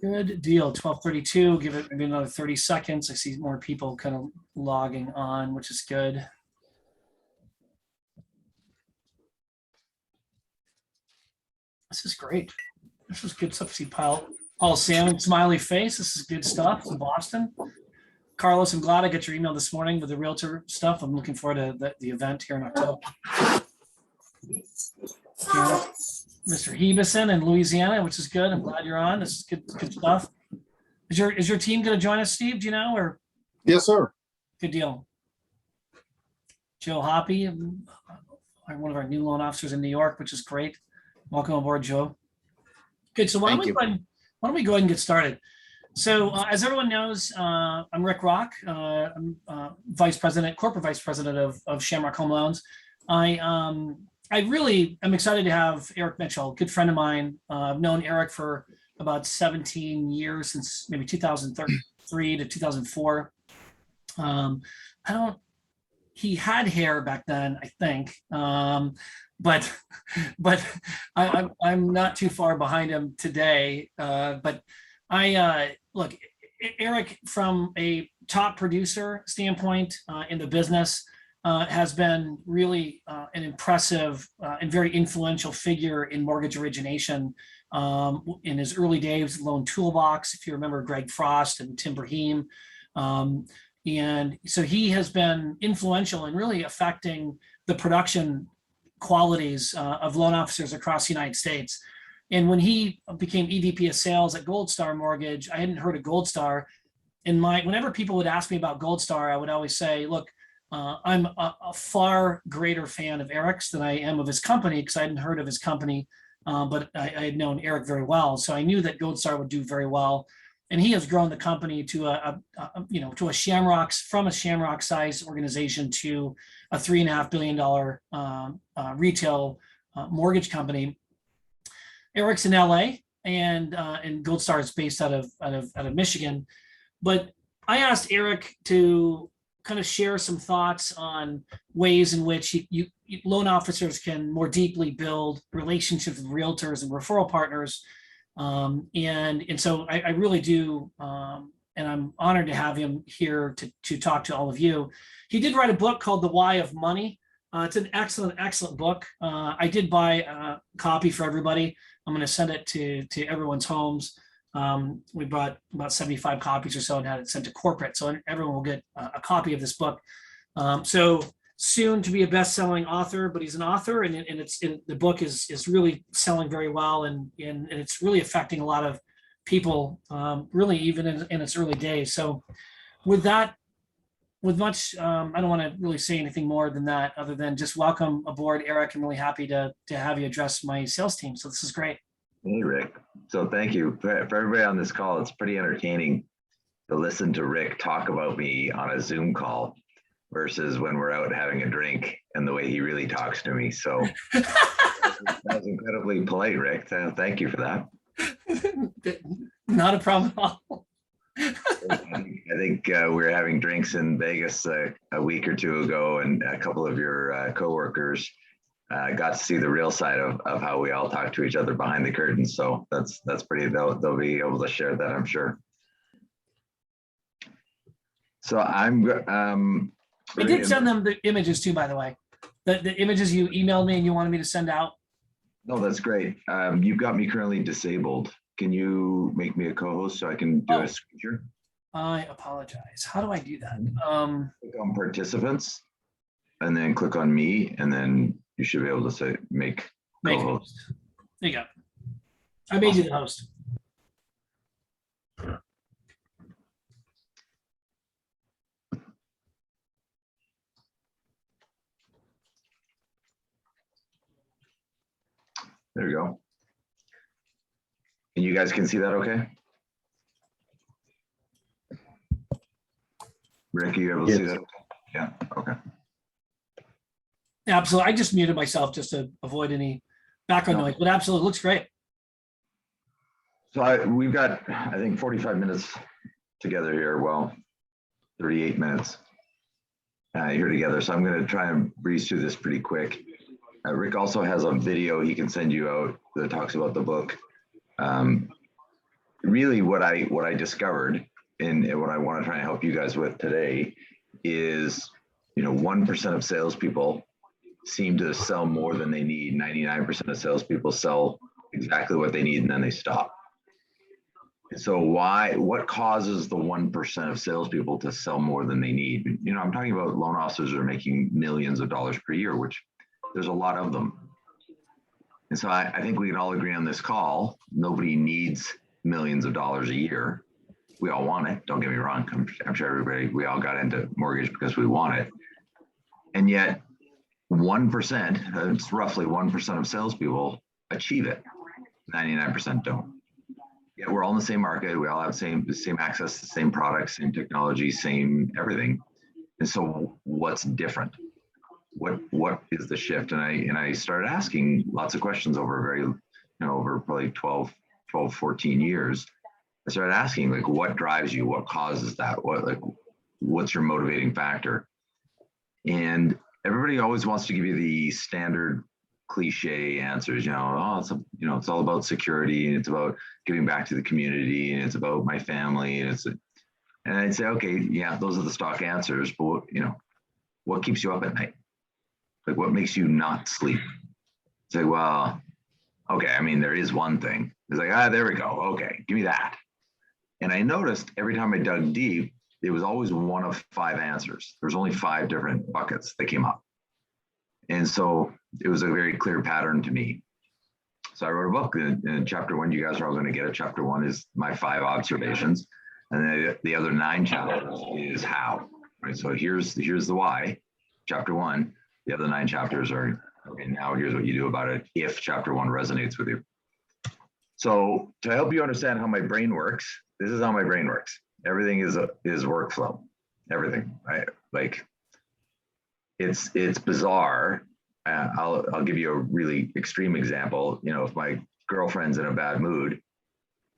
Good deal. 12:32. Give it maybe another 30 seconds. I see more people kind of logging on, which is good. This is great. This is good stuff. See Paul Salmon, smiley face. This is good stuff from Boston. Carlos, I'm glad I got your email this morning with the realtor stuff. I'm looking forward to the event here in October. Yeah. Mr. Hebeson in Louisiana, which is good. I'm glad you're on. This is good stuff. Is your team going to join us, Steve? Do you know? Or yes, sir. Good deal. Joe Hoppy, one of our new loan officers in New York, which is great. Welcome aboard, Joe. Good. So why don't we go ahead and get started? So as everyone knows, I'm Rick Rock. I'm corporate vice president of Shamrock Home Loans. I really am excited to have Eric Mitchel, a good friend of mine. I've known Eric for about 17 years, since maybe 2003 to 2004. He had hair back then, I think, but I'm not too far behind him today. But look, Eric, from a top producer standpoint in the business, has been really an impressive and very influential figure in mortgage origination in his early days, Loan Toolbox, if you remember Greg Frost and Tim Brahim. And so he has been influential in really affecting the production qualities of loan officers across the United States. And when he became EVP of sales at Gold Star Mortgage, I hadn't heard of Gold Star. Whenever people would ask me about Gold Star, I would always say, look, I'm a far greater fan of Eric's than I am of his company, because I hadn't heard of his company, but I had known Eric very well. So I knew that Gold Star would do very well. And he has grown the company to a Shamrock, from a Shamrock size organization to a $3.5 billion retail mortgage company. Eric's in LA, and Gold Star is based out of Michigan. But I asked Eric to kind of share some thoughts on ways in which loan officers can more deeply build relationships with realtors and referral partners. And so I really do, and I'm honored to have him here to talk to all of you. He did write a book called The Why of Money. It's an excellent book. I did buy a copy for everybody. I'm going to send it to everyone's homes. We bought about 75 copies or so and had it sent to corporate, so everyone will get a copy of this book. So soon to be a best-selling author, but he's an author, and the book is really selling very well, and it's really affecting a lot of people, really even in its early days. So with that, I don't want to really say anything more than that, other than just welcome aboard, Eric. I'm really happy to have you address my sales team. So this is great. Hey, Rick. So thank you for everybody on this call. It's pretty entertaining to listen to Rick talk about me on a Zoom call versus when we're out having a drink and the way he really talks to me. So that was incredibly polite, Rick. Thank you for that. Not a problem at all. I think we were having drinks in Vegas a week or two ago, and a couple of your coworkers got to see the real side of how we all talk to each other behind the curtain. So that's pretty, they'll be able to share that, I'm sure. So I did send them the images too, by the way. The images you emailed me and you wanted me to send out. No, that's great. You've got me currently disabled. Can you make me a co-host so I can do a screen share? I apologize. How do I do that? Click on participants and then click on me, and then you should be able to say make co-host. There you go. I made you the host. There you go. And you guys can see that okay? Rick, are you able to see that? Yeah, okay. Absolutely. I just muted myself just to avoid any background noise, but absolutely looks great. So we've got, I think, 45 minutes together here. Well, 38 minutes here together. So I'm going to try and breeze through this pretty quick. Rick also has a video he can send you out that talks about the book. really what I discovered and what I want to try and help you guys with today is, 1% of salespeople seem to sell more than they need. 99% of salespeople sell exactly what they need and then they stop. And so what causes the 1% of salespeople to sell more than they need? I'm talking about loan officers that are making millions of dollars per year, which there's a lot of them. And so I think we can all agree on this call. Nobody needs millions of dollars a year. We all want it. Don't get me wrong. I'm sure we all got into mortgage because we want it. And yet 1%, it's roughly 1% of salespeople achieve it. 99% don't. Yet we're all in the same market. We all have the same access, the same products, same technology, same everything. And so what's different? What is the shift? And I started asking lots of questions over over probably 12, 14 years. I started asking, like, what drives you? What causes that? What's your motivating factor? And everybody always wants to give you the standard cliche answers, it's all about security, and it's about giving back to the community, and it's about my family, and I'd say, okay, yeah, those are the stock answers, but what keeps you up at night? Like, what makes you not sleep? Say, well, okay, there is one thing. It's like, there we go. Okay, give me that. And I noticed every time I dug deep, it was always one of 5 answers. There's only 5 different buckets that came up. And so it was a very clear pattern to me. So I wrote a book in chapter 1. You guys are all going to get it. Chapter 1 is my 5 observations. And then the other 9 chapters is how, right? So here's the why, chapter 1. The other 9 chapters are, okay, now here's what you do about it if chapter 1 resonates with you. So to help you understand how my brain works, this is how my brain works. Everything is workflow. Everything, right? Like, it's bizarre. I'll give you a really extreme example. If my girlfriend's in a bad mood,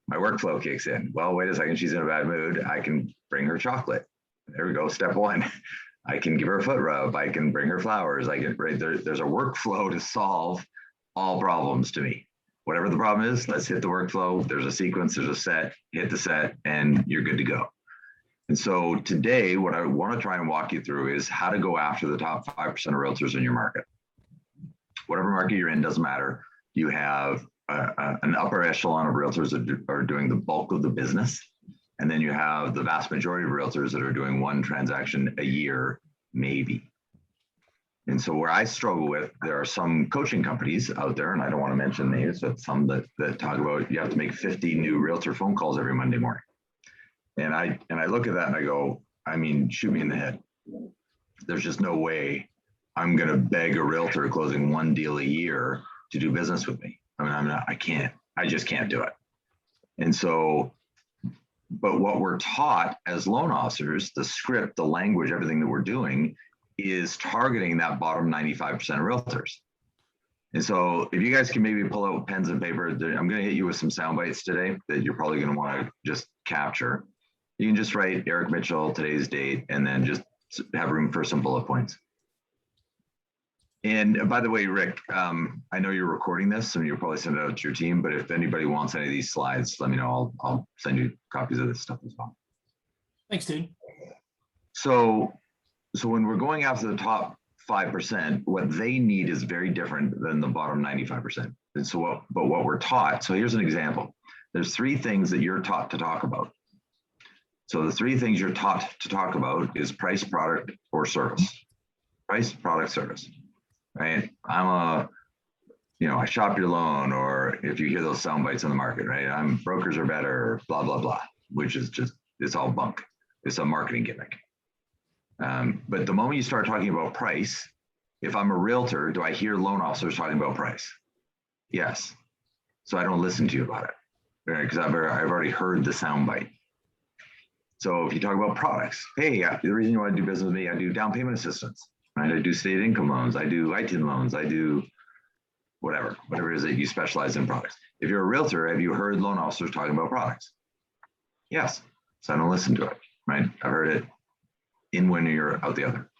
my workflow kicks in. Well, wait a second, she's in a bad mood. I can bring her chocolate. There we go. Step 1. I can give her a foot rub. I can bring her flowers. There's a workflow to solve all problems to me. Whatever the problem is, let's hit the workflow. There's a sequence, there's a set, hit the set, and you're good to go. And so today, what I want to try and walk you through is how to go after the top 5% of realtors in your market. Whatever market you're in, doesn't matter. You have an upper echelon of realtors that are doing the bulk of the business. And then you have the vast majority of realtors that are doing 1 transaction a year, maybe. And so where I struggle with, there are some coaching companies out there, and I don't want to mention names, but some that talk about you have to make 50 new realtor phone calls every Monday morning. And I look at that and I go, shoot me in the head. There's just no way I'm going to beg a realtor closing 1 deal a year to do business with me. I just can't do it. And so, but what we're taught as loan officers, the script, the language, everything that we're doing is targeting that bottom 95% of realtors. And so if you guys can maybe pull out pens and paper, I'm going to hit you with some sound bites today that you're probably going to want to just capture. You can just write Eric Mitchell, today's date, and then just have room for some bullet points. And by the way, Rick, I know you're recording this and you'll probably send it out to your team, but if anybody wants any of these slides, let me know. I'll send you copies of this stuff as well. Thanks, dude. So when we're going after the top 5%, what they need is very different than the bottom 95%. And so what we're taught, so here's an example. There's 3 things that you're taught to talk about. So the 3 things you're taught to talk about is price, product, or service. Price, product, service, right? I shop your loan, or if you hear those sound bites in the market, right? Brokers are better, blah, blah, blah, which is just, it's all bunk. It's a marketing gimmick. But the moment you start talking about price, if I'm a realtor, do I hear loan officers talking about price? Yes. So I don't listen to you about it, right? Because I've already heard the soundbite. So if you talk about products, hey, the reason you want to do business with me, I do down payment assistance, right? I do state income loans, I do ITIN loans, I do whatever it is that you specialize in products. If you're a realtor, have you heard loan officers talking about products? Yes. So I don't listen to it, right? I've heard it in one ear, out the other.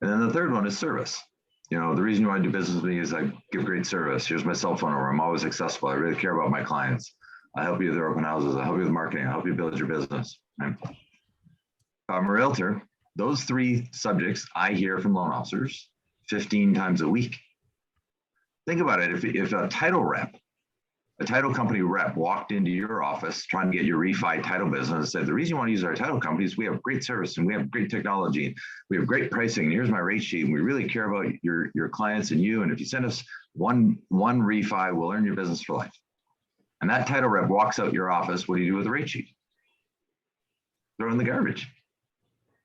And then the third one is service. The reason you want to do business with me is I give great service. Here's my cell phone number. I'm always accessible. I really care about my clients. I'll help you with your open houses. I'll help you with marketing. I'll help you build your business. Right? If I'm a realtor, those 3 subjects I hear from loan officers 15 times a week. Think about it. If a title rep, a title company rep walked into your office trying to get your refi title business and said, the reason you want to use our title company is we have great service and we have great technology. And we have great pricing. And here's my rate sheet. And we really care about your clients and you. And if you send us one refi, we'll earn your business for life. And that title rep walks out your office. What do you do with the rate sheet? Throw in the garbage.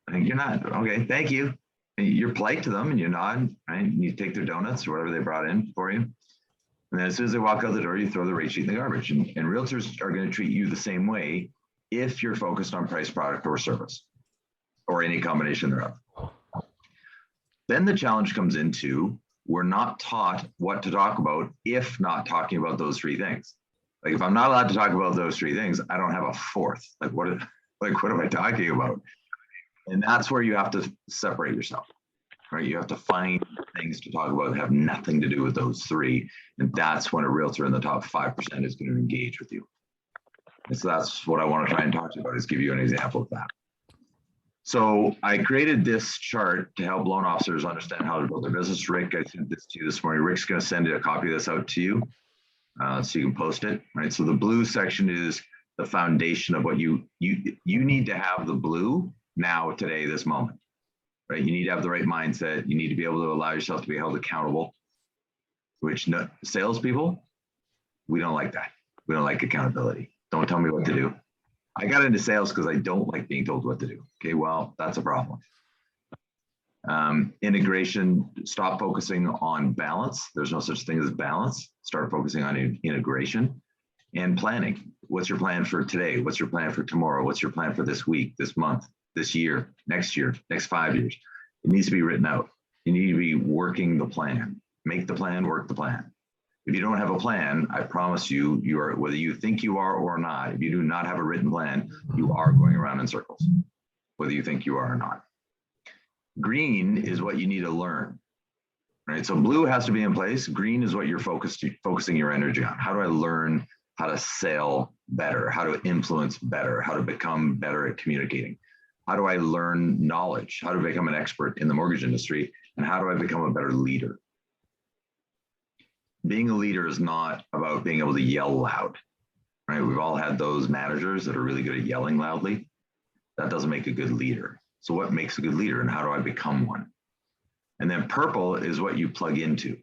I think you're not. Okay, thank you. And you're polite to them and you nod, right? And you take their donuts or whatever they brought in for you. And then as soon as they walk out the door, you throw the rate sheet in the garbage. And realtors are going to treat you the same way if you're focused on price, product, or service, or any combination thereof. Then the challenge comes into, we're not taught what to talk about if not talking about those 3 things. Like if I'm not allowed to talk about those 3 things, I don't have a 4th. What am I talking about? And that's where you have to separate yourself, right? You have to find things to talk about that have nothing to do with those 3. And that's when a realtor in the top 5% is going to engage with you. And so that's what I want to try and talk to you about, is give you an example of that. So I created this chart to help loan officers understand how to build their business. Rick, I sent this to you this morning. Rick's going to send a copy of this out to you so you can post it, right? So the blue section is the foundation of what you need to have the blue now, today, this moment, right? You need to have the right mindset. You need to be able to allow yourself to be held accountable, which salespeople, we don't like that. We don't like accountability. Don't tell me what to do. I got into sales because I don't like being told what to do. Okay, well, that's a problem. Integration, stop focusing on balance. There's no such thing as balance. Start focusing on integration and planning. What's your plan for today? What's your plan for tomorrow? What's your plan for this week, this month, this year, next 5 years? It needs to be written out. You need to be working the plan. Make the plan, work the plan. If you don't have a plan, I promise you, you are, whether you think you are or not, if you do not have a written plan, you are going around in circles, whether you think you are or not. Green is what you need to learn, right? So blue has to be in place. Green is what you're focusing your energy on. How do I learn how to sell better? How to influence better? How to become better at communicating? How do I learn knowledge? How to become an expert in the mortgage industry? And how do I become a better leader? Being a leader is not about being able to yell loud, right? We've all had those managers that are really good at yelling loudly. That doesn't make a good leader. So what makes a good leader, and how do I become one? And then purple is what you plug into.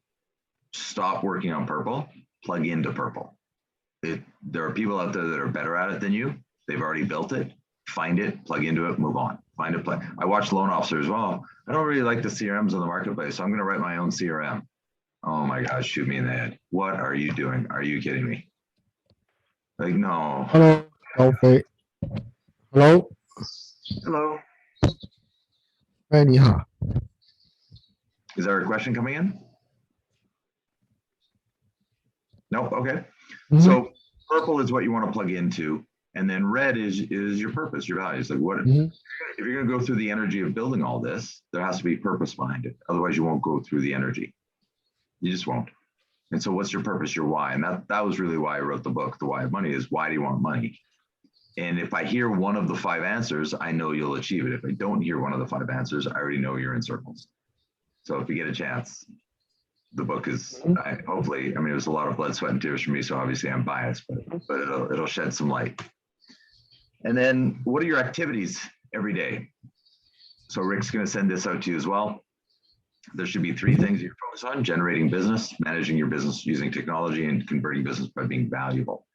Stop working on purple, plug into purple. There are people out there that are better at it than you. They've already built it. Find it, plug into it, move on. Find it, plug. I watch loan officers. Well, I don't really like the CRMs in the marketplace, so I'm going to write my own CRM. Oh my gosh, shoot me in the head. What are you doing? Are you kidding me? Like, no. Hello. Okay. Hello. Hello. 哎，你好。 Is there a question coming in? Nope. Okay. So purple is what you want to plug into, and then red is your purpose, your values. Like what? If you're going to go through the energy of building all this, there has to be purpose behind it. Otherwise, you won't go through the energy. You just won't. And so, what's your purpose? Your why? And that was really why I wrote the book. The Why of Money is, why do you want money? And if I hear one of the 5 answers, I know you'll achieve it. If I don't hear one of the 5 answers, I already know you're in circles. So if you get a chance, the book is hopefully, I mean, it was a lot of blood, sweat, and tears for me. So obviously I'm biased, but it'll shed some light. And then what are your activities every day? So Rick's going to send this out to you as well. There should be 3 things you focus on: generating business, managing your business using technology, and converting business by being valuable.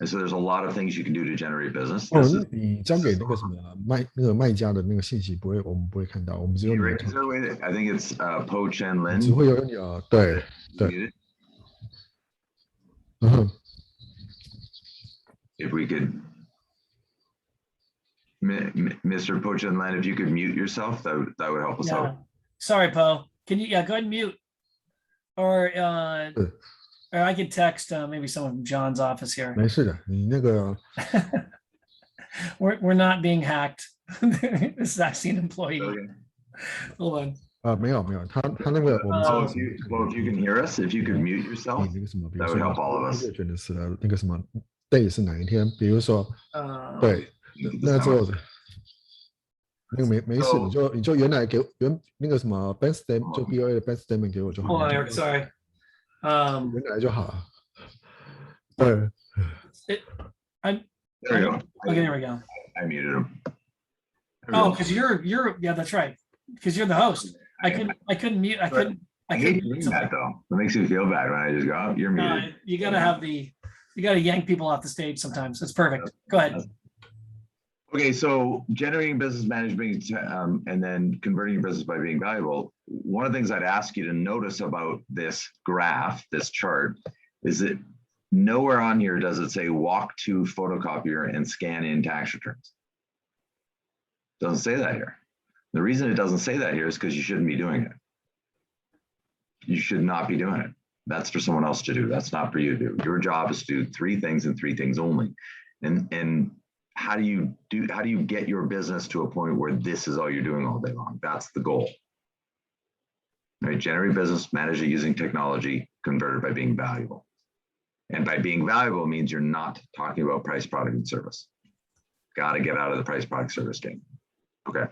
And so there's a lot of things you can do to generate business. 哦，那你交给那个什么卖家的那个信息我们不会看到，我们只有你的。 I think it's Po Chen Lin. 只会有你啊，对对。If we could, Mr. Po Chen Lin, if you could mute yourself, that would help us out. Sorry, Po. Can you go ahead and mute? Or I could text maybe someone from John's office here. 没事的，你那个 we're not being hacked. This is actually an employee. Okay. Hold on. 没有，他那个我们知道。Well, if you can hear us, if you could mute yourself, that would help all of us. 选的是那个什么 day 是哪一天，比如说，对，那之后那个没事，你就原来那个什么 bank statement 就 BOA 的 bank statement 给我就好 Hold 了，on, Eric, sorry. 原来就好了。对， I'm There we go. okay. There we go. I muted him. Oh, because you're yeah, that's right. Because you're the host. I couldn't mute. I couldn't hate mute doing that though. It makes me feel bad when I just go, oh, you're muted. You gotta yank people off the stage sometimes. That's perfect. Go ahead. Okay, so generating business management and then converting your business by being valuable. One of the things I'd ask you to notice about this graph, this chart, is that nowhere on here does it say walk to photocopier and scan in tax returns. Doesn't say that here. The reason it doesn't say that here is because you shouldn't be doing it. You should not be doing it. That's for someone else to do. That's not for you to do. Your job is to do 3 things and 3 things only. And how do you get your business to a point where this is all you're doing all day long? That's the goal. Right? Generate business, manage it using technology, convert it by being valuable. And by being valuable means you're not talking about price, product, and service. Got to get out of the price, product, service game. Okay.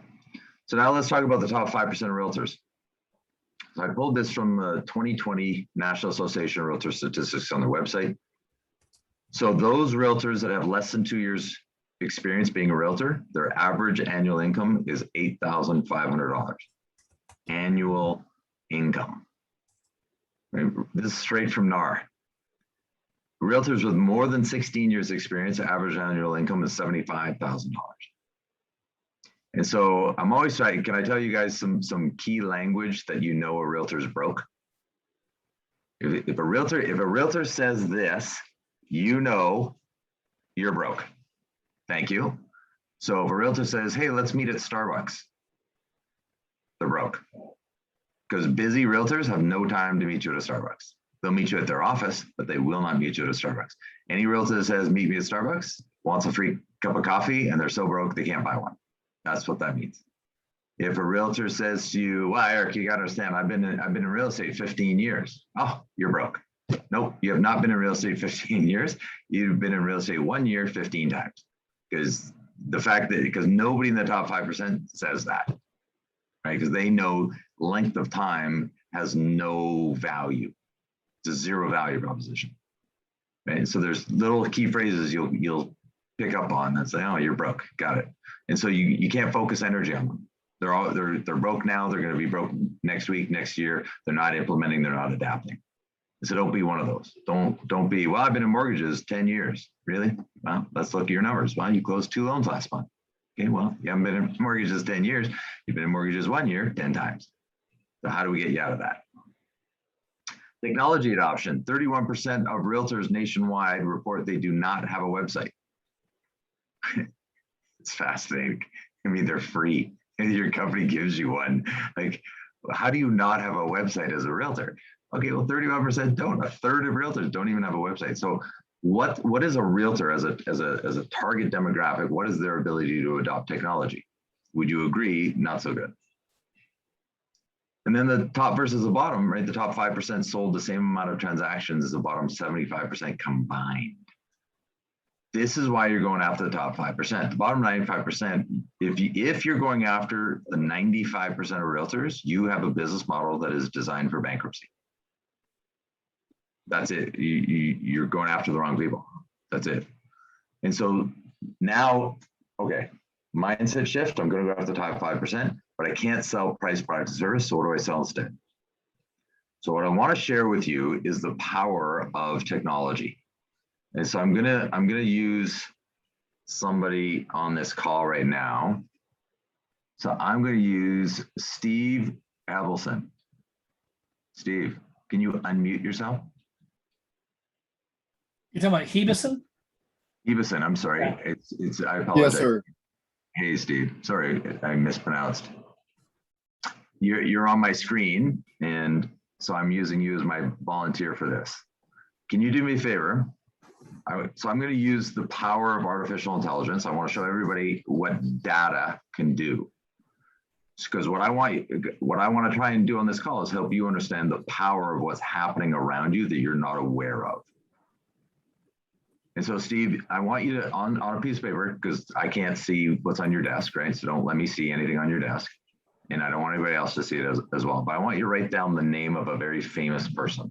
So now let's talk about the top 5% of realtors. So I pulled this from the 2020 National Association of Realtor Statistics on their website. So those realtors that have less than 2 years experience being a realtor, their average annual income is $8,500. Annual income. Right? This is straight from NAR. Realtors with more than 16 years experience, average annual income is $75,000. And so I'm always trying, can I tell you guys some key language that you know a realtor's broke? If a realtor says this, you know you're broke. Thank you. So if a realtor says, hey, let's meet at Starbucks, they're broke. Because busy realtors have no time to meet you at a Starbucks. They'll meet you at their office, but they will not meet you at a Starbucks. Any realtor that says, meet me at Starbucks, wants a free cup of coffee, and they're so broke they can't buy one. That's what that means. If a realtor says to you, well, Eric, you got to understand, I've been in real estate 15 years. Oh, you're broke. Nope, you have not been in real estate 15 years. You've been in real estate 1 year, 15 times. Because nobody in the top 5% says that, right? Because they know length of time has no value. It's a 0 value proposition, right? So there's little key phrases you'll pick up on and say, oh, you're broke, got it. And so you can't focus energy on them. They're broke now. They're going to be broke next week, next year. They're not implementing. They're not adapting. So don't be one of those. Don't be, well, I've been in mortgages 10 years. Really? Well, let's look at your numbers. Well, you closed 2 loans last month. Okay, well, you haven't been in mortgages 10 years. You've been in mortgages 1 year, 10 times. So how do we get you out of that? Technology adoption. 31% of realtors nationwide report they do not have a website. It's fascinating. I mean, they're free. And your company gives you one. Like, how do you not have a website as a realtor? Okay, well, 31% don't. A third of realtors don't even have a website. So what is a realtor as a target demographic? What is their ability to adopt technology? Would you agree? Not so good. And then the top versus the bottom, right? The top 5% sold the same amount of transactions as the bottom 75% combined. This is why you're going after the top 5%. The bottom 95%, if you're going after the 95% of realtors, you have a business model that is designed for bankruptcy. That's it. You're going after the wrong people. That's it. And so now, okay, mindset shift. I'm going to go after the top 5%, but I can't sell price, product, and service. So what do I sell instead? So what I want to share with you is the power of technology. And so I'm gonna use somebody on this call right now. So I'm going to use Steve Abelson. Steve, can you unmute yourself? You're talking about Hebison? Hebison, I'm sorry. It's I apologize. Yes, sir. Hey, Steve. Sorry, I mispronounced. You're on my screen, and so I'm using you as my volunteer for this. Can you do me a favor? So I'm going to use the power of artificial intelligence. I want to show everybody what data can do. Because what I want to try and do on this call is help you understand the power of what's happening around you that you're not aware of. And so, Steve, I want you to, on a piece of paper, because I can't see what's on your desk, right? So don't let me see anything on your desk. And I don't want anybody else to see it as well. But I want you to write down the name of a very famous person.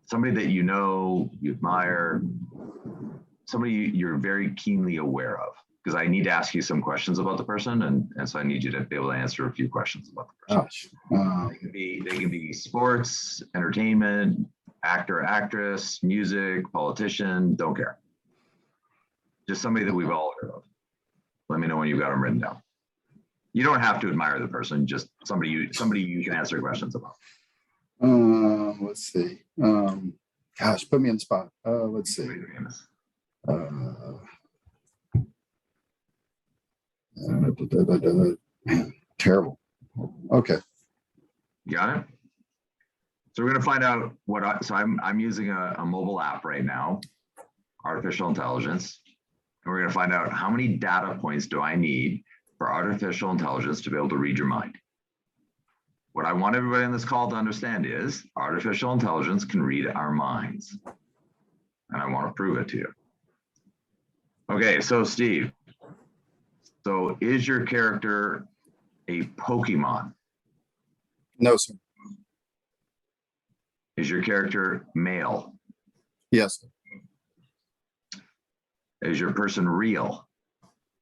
Somebody that you know, you admire, somebody you're very keenly aware of. Because I need to ask you some questions about the person. And so I need you to be able to answer a few questions about the person. Gosh. They can be sports, entertainment, actor, actress, music, politician, don't care. Just somebody that we've all heard of. Let me know when you've got them written down. You don't have to admire the person, just somebody you can answer questions about. Let's see. Gosh, put me in the spot. Let's see. Terrible. Okay. You got it? So we're going to find out I'm using a mobile app right now, artificial intelligence. And we're going to find out how many data points do I need for artificial intelligence to be able to read your mind. What I want everybody on this call to understand is artificial intelligence can read our minds. And I want to prove it to you. Okay, so Steve, so is your character a Pokemon? No, sir. Is your character male? Yes, sir. Is your person real?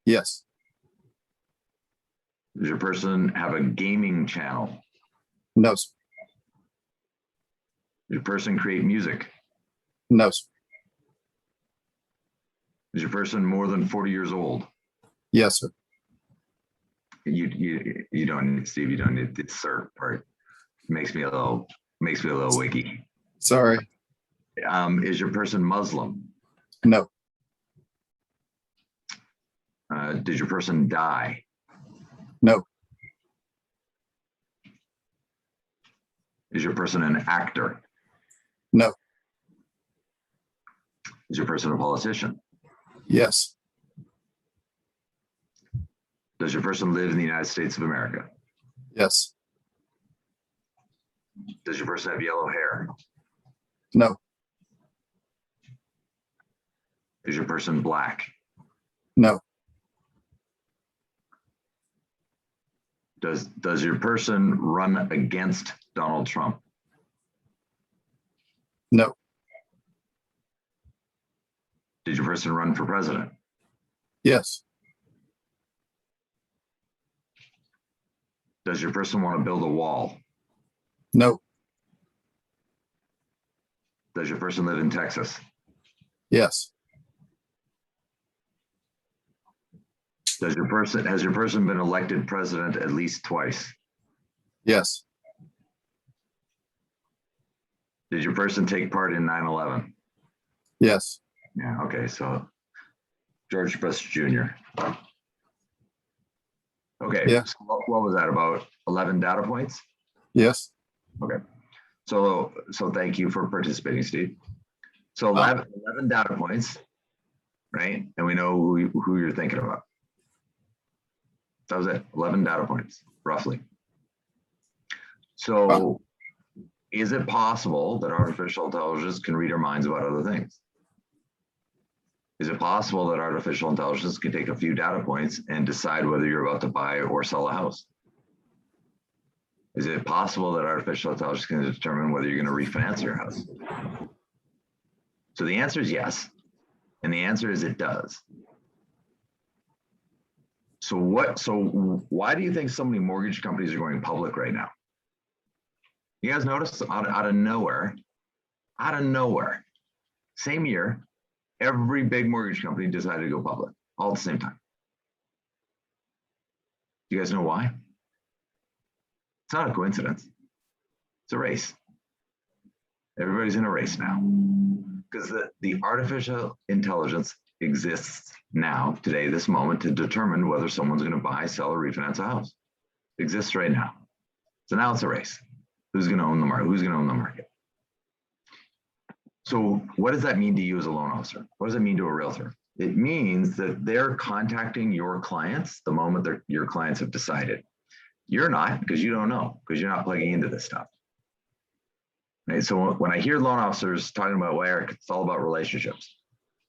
Yes. Does your person have a gaming channel? No, sir. Does your person create music? No, sir. Is your person more than 40 years old? Yes, sir. You don't need, Steve, you don't need this sir part. Makes me a little wiggy. Sorry. Is your person Muslim? No. Did your person die? No. Is your person an actor? No. Is your person a politician? Yes. Does your person live in the United States of America? Yes. Does your person have yellow hair? No. Is your person black? No. Does your person run against Donald Trump? No. Did your person run for president? Yes. Does your person want to build a wall? No. Does your person live in Texas? Yes. Has your person been elected president at least twice? Yes. Did your person take part in 9/11? Yes. Yeah, okay, so George Bush Jr. Okay, Yeah. so what was that, about 11 data points? Yes. Okay, so thank you for participating, Steve. So 11 data points, right? And we know who you're thinking about. That was it, 11 data points, roughly. So is it possible that artificial intelligence can read our minds about other things? Is it possible that artificial intelligence can take a few data points and decide whether you're about to buy or sell a house? Is it possible that artificial intelligence can determine whether you're going to refinance your house? So the answer is yes. And the answer is it does. So why do you think so many mortgage companies are going public right now? You guys notice out of nowhere, same year, every big mortgage company decided to go public all at the same time. Do you guys know why? It's not a coincidence. It's a race. Everybody's in a race now because the artificial intelligence exists now, today, this moment, to determine whether someone's going to buy, sell, or refinance a house. It exists right now. So now it's a race. Who's going to own the market? Who's going to own the market? So what does that mean to you as a loan officer? What does it mean to a realtor? It means that they're contacting your clients the moment your clients have decided. You're not, because you don't know, because you're not plugging into this stuff. Right? So when I hear loan officers talking about, well, Eric, it's all about relationships.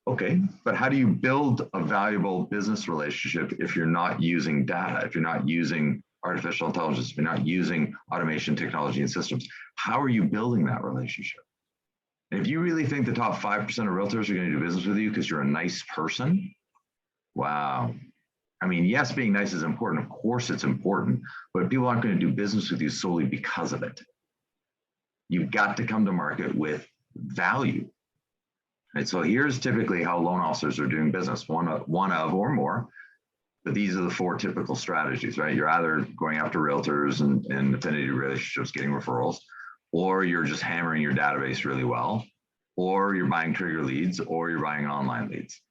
Okay, but how do you build a valuable business relationship if you're not using data, if you're not using artificial intelligence, if you're not using automation technology and systems? How are you building that relationship? And if you really think the top 5% of realtors are going to do business with you because you're a nice person, wow. I mean, yes, being nice is important. Of course, it's important, but people aren't going to do business with you solely because of it. You've got to come to market with value. Right, so here's typically how loan officers are doing business, one of or more, but these are the 4 typical strategies, right? You're either going after realtors and affinity relationships, getting referrals, or you're just hammering your database really well, or you're buying trigger leads, or you're buying online leads.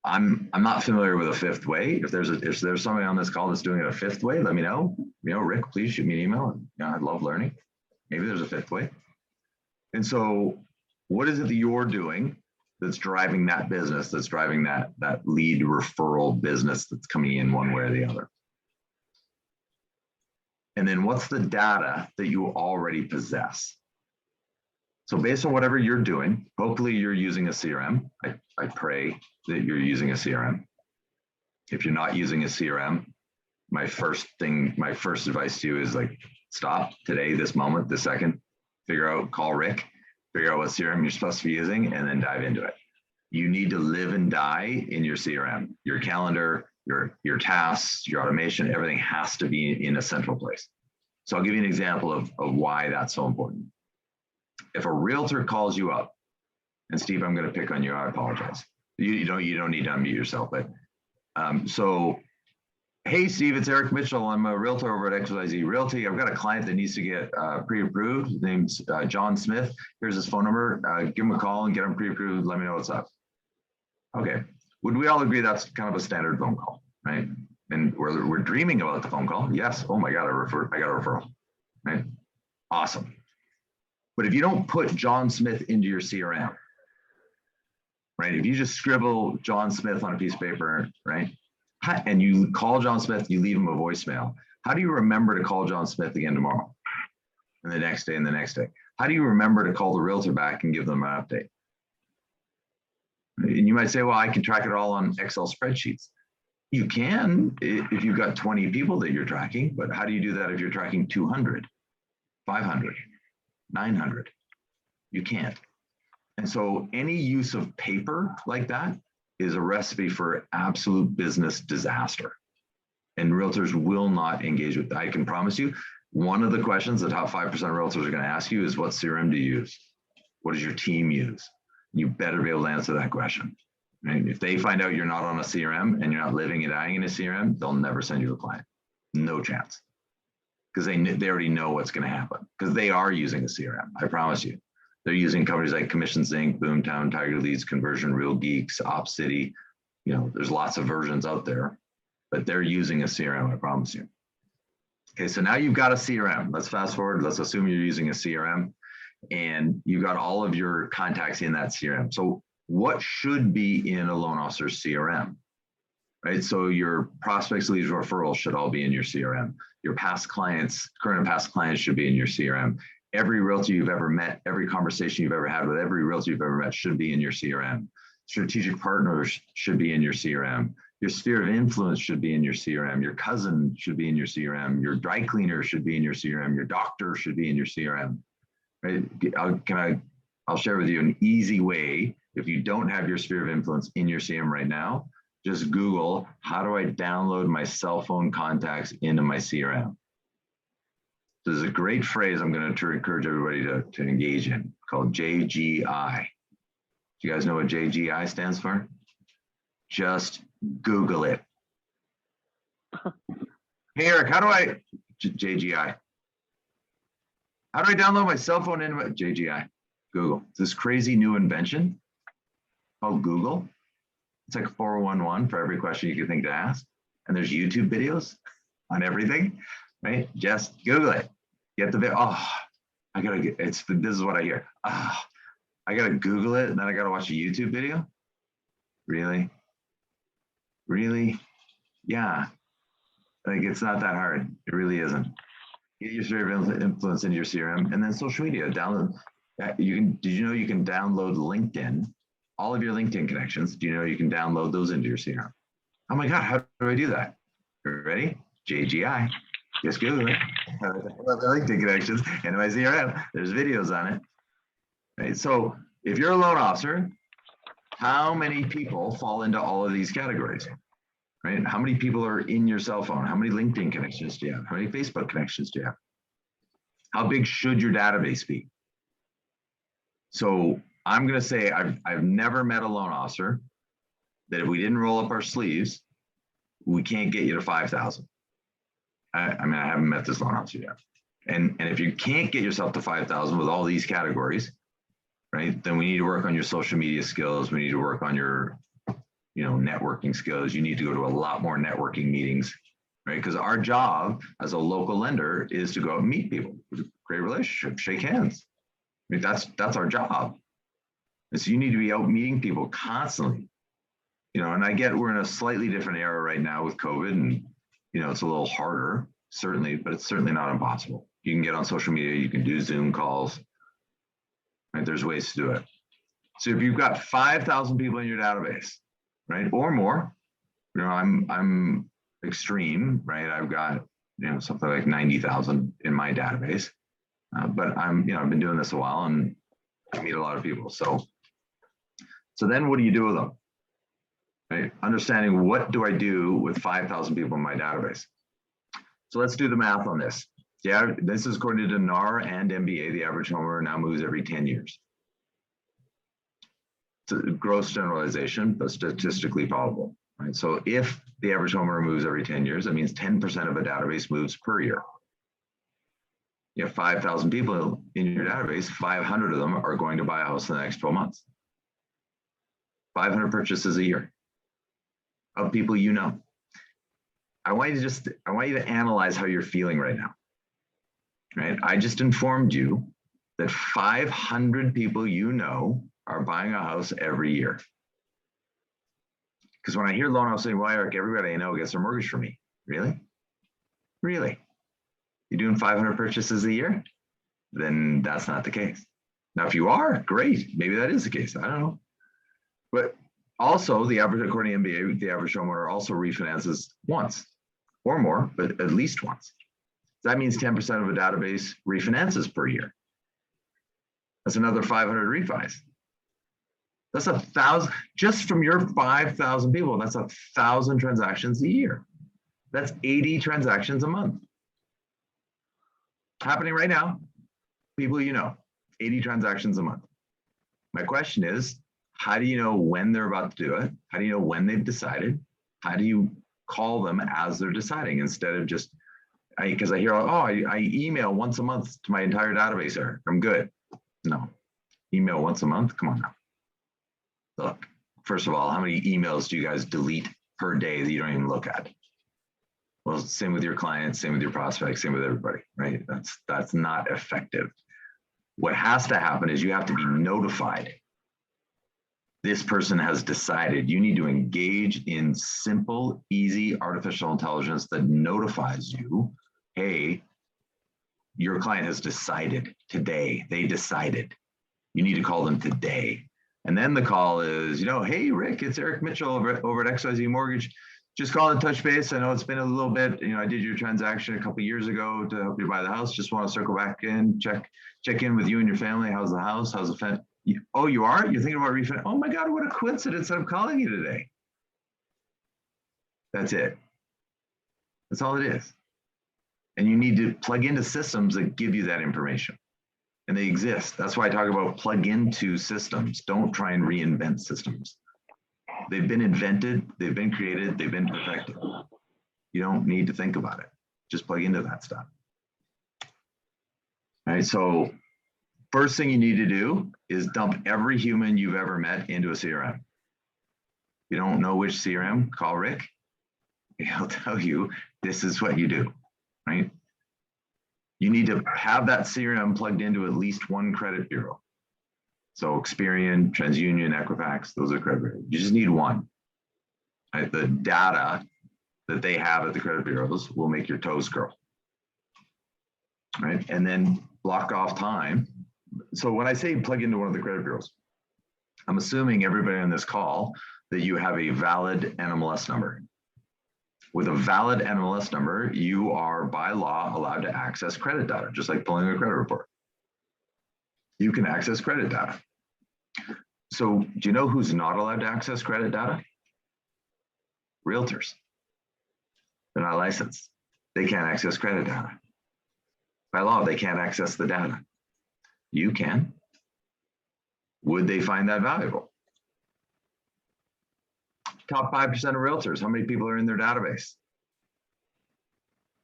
I'm not familiar with a 5th way. If there's somebody on this call that's doing it a 5th way, let me know. Rick, please shoot me an email. I'd love learning. Maybe there's a 5th way. And so what is it that you're doing that's driving that business, that's driving that lead referral business that's coming in one way or the other? And then what's the data that you already possess? So based on whatever you're doing, hopefully you're using a CRM. I pray that you're using a CRM. If you're not using a CRM, my first advice to you is like, stop today, this moment, this second, call Rick, figure out what CRM you're supposed to be using, and then dive into it. You need to live and die in your CRM. Your calendar, your tasks, your automation, everything has to be in a central place. So I'll give you an example of why that's so important. If a realtor calls you up, and Steve, I'm going to pick on you, I apologize. You don't need to unmute yourself, but so hey, Steve, it's Eric Mitchell. I'm a realtor over at XYZ Realty. I've got a client that needs to get pre-approved. His name's John Smith. Here's his phone number. Give him a call and get him pre-approved. Let me know what's up. Okay. Would we all agree that's kind of a standard phone call, right? And we're dreaming about the phone call. Yes. Oh my God, I got a referral, right? Awesome. But if you don't put John Smith into your CRM, right? If you just scribble John Smith on a piece of paper, right? And you call John Smith, you leave him a voicemail. How do you remember to call John Smith again tomorrow? And the next day and the next day? How do you remember to call the realtor back and give them an update? And you might say, well, I can track it all on Excel spreadsheets. You can if you've got 20 people that you're tracking, but how do you do that if you're tracking 200, 500, 900? You can't. And so any use of paper like that is a recipe for absolute business disaster. And realtors will not engage with that. I can promise you, one of the questions the top 5% of realtors are going to ask you is, what CRM do you use? What does your team use? You better be able to answer that question. And if they find out you're not on a CRM and you're not living and dying in a CRM, they'll never send you a client. No chance. Because they already know what's going to happen. Because they are using a CRM, I promise you. They're using companies like Commissions Inc., Boomtown, Tiger Leads, Conversion, Real Geeks, OpCity. There's lots of versions out there, but they're using a CRM, I promise you. Okay, so now you've got a CRM. Let's fast forward. Let's assume you're using a CRM and you've got all of your contacts in that CRM. So what should be in a loan officer's CRM, right? So your prospects, leads, referrals should all be in your CRM. Your past clients, current and past clients should be in your CRM. Every realtor you've ever met, every conversation you've ever had with every realtor you've ever met should be in your CRM. Strategic partners should be in your CRM. Your sphere of influence should be in your CRM. Your cousin should be in your CRM. Your dry cleaner should be in your CRM. Your doctor should be in your CRM. Right? I'll share with you an easy way. If you don't have your sphere of influence in your CRM right now, just Google, how do I download my cell phone contacts into my CRM? There's a great phrase I'm going to encourage everybody to engage in called JGI. Do you guys know what JGI stands for? Just Google it. Hey, Eric, how do I, JGI. How do I download my cell phone into JGI? Google. It's this crazy new invention called Google. It's like 411 for every question you can think to ask. And there's YouTube videos on everything, right? Just Google it. Get the video. Oh, I gotta get, this is what I hear. I gotta Google it and then I gotta watch a YouTube video. Really? Really? Yeah. Like, it's not that hard. It really isn't. Get your sphere of influence into your CRM, and then social media. Download. Did you know you can download LinkedIn all of your LinkedIn connections. Do you know you can download those into your CRM? Oh my God, how do I do that? Ready? JGI. Just Google it. LinkedIn connections into my CRM. There's videos on it. Right. So if you're a loan officer, how many people fall into all of these categories? Right? How many people are in your cell phone? How many LinkedIn connections do you have? How many Facebook connections do you have? How big should your database be? So I'm going to say I've never met a loan officer that if we didn't roll up our sleeves, we can't get you to 5,000. I mean, I haven't met this loan officer yet. And if you can't get yourself to 5,000 with all these categories, right, then we need to work on your social media skills. We need to work on your, networking skills. You need to go to a lot more networking meetings, right? Because our job as a local lender is to go out and meet people, create relationships, shake hands. I mean, that's our job. And so you need to be out meeting people constantly, and I get we're in a slightly different era right now with COVID, and, it's a little harder, certainly, but it's certainly not impossible. You can get on social media, you can do Zoom calls, right? There's ways to do it. So if you've got 5,000 people in your database, right, or more, I'm extreme, right? I've got, something like 90,000 in my database, but I've been doing this a while and I meet a lot of people. So then what do you do with them? Right? Understanding what do I do with 5,000 people in my database? So let's do the math on this. Yeah, this is according to NAR and MBA. The average homeowner now moves every 10 years. It's a gross generalization, but statistically probable. Right? So if the average homeowner moves every 10 years, that means 10% of a database moves per year. You have 5,000 people in your database, 500 of them are going to buy a house in the next 12 months. 500 purchases a year of people you know. I want you to analyze how you're feeling right now. Right? I just informed you that 500 people you know are buying a house every year. Because when I hear loan officers saying, well, Eric, everybody I know gets their mortgage for me. Really? Really? You're doing 500 purchases a year? Then that's not the case. Now, if you are, great. Maybe that is the case. I don't know. But also, the average, according to MBA, the average homeowner also refinances once or more, but at least once. That means 10% of a database refinances per year. That's another 500 refis. That's 1,000, just from your 5,000 people, that's 1,000 transactions a year. That's 80 transactions a month. Happening right now, people 80 transactions a month. My question is, how do you know when they're about to do it? How do you know when they've decided? How do you call them as they're deciding instead of just, because I hear, I email once a month to my entire database, Eric, I'm good. No, email once a month, come on now. Look, first of all, how many emails do you guys delete per day that you don't even look at? Well, same with your clients, same with your prospects, same with everybody, right? That's not effective. What has to happen is you have to be notified. This person has decided. You need to engage in simple, easy artificial intelligence that notifies you, hey, your client has decided today. They decided. You need to call them today. And then the call is, hey, Rick, it's Eric Mitchell over at XYZ Mortgage. Just call and touch base. I know it's been a little bit, I did your transaction a couple of years ago to help you buy the house. Just want to circle back in, check in with you and your family. How's the house? How's the fence? Oh, you are? You're thinking about refinance? Oh my God, what a coincidence I'm calling you today. That's it. That's all it is. And you need to plug into systems that give you that information. And they exist. That's why I talk about plug into systems. Don't try and reinvent systems. They've been invented, they've been created, they've been perfected. You don't need to think about it. Just plug into that stuff. All right, so first thing you need to do is dump every human you've ever met into a CRM. If you don't know which CRM, call Rick. He'll tell you this is what you do, right? You need to have that CRM plugged into at least one credit bureau. So Experian, TransUnion, Equifax, those are credit bureaus. You just need one. Right? The data that they have at the credit bureaus will make your toes curl. Right? And then block off time. So when I say plug into one of the credit bureaus, I'm assuming everybody on this call that you have a valid NMLS number. With a valid NMLS number, you are by law allowed to access credit data, just like pulling a credit report. You can access credit data. So do you know who's not allowed to access credit data? Realtors. They're not licensed. They can't access credit data. By law, they can't access the data. You can. Would they find that valuable? Top 5% of realtors, how many people are in their database?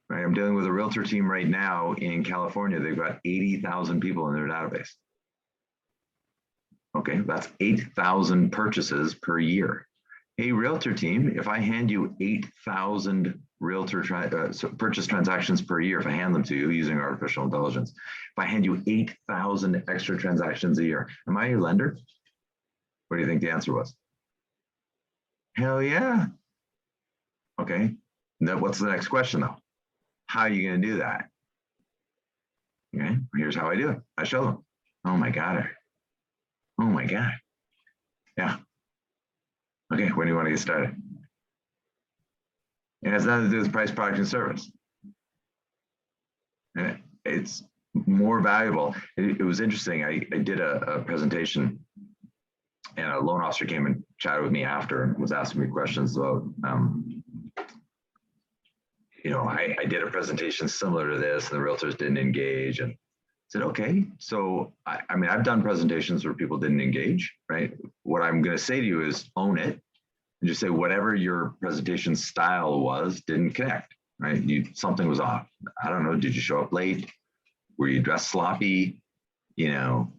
Right, I'm dealing with a realtor team right now in California. They've got 80,000 people in their database. Okay, that's 8,000 purchases per year. Hey, realtor team, if I hand you 8,000 purchase transactions per year, if I hand them to you using artificial intelligence, if I hand you 8,000 extra transactions a year, am I your lender? What do you think the answer was? Hell yeah. Okay, now what's the next question though? How are you gonna do that? Okay, here's how I do it. I show them. Oh my God. Oh my God. Yeah. Okay, when do you want to get started? It has nothing to do with price, product, and service. And it's more valuable. It was interesting. I did a presentation and a loan officer came and chatted with me after and was asking me questions about, you know, I did a presentation similar to this and the realtors didn't engage, and said, okay, so I mean, I've done presentations where people didn't engage, right? What I'm going to say to you is own it and just say whatever your presentation style was didn't connect, right? Something was off. I don't know. Did you show up late? Were you dressed sloppy? You know,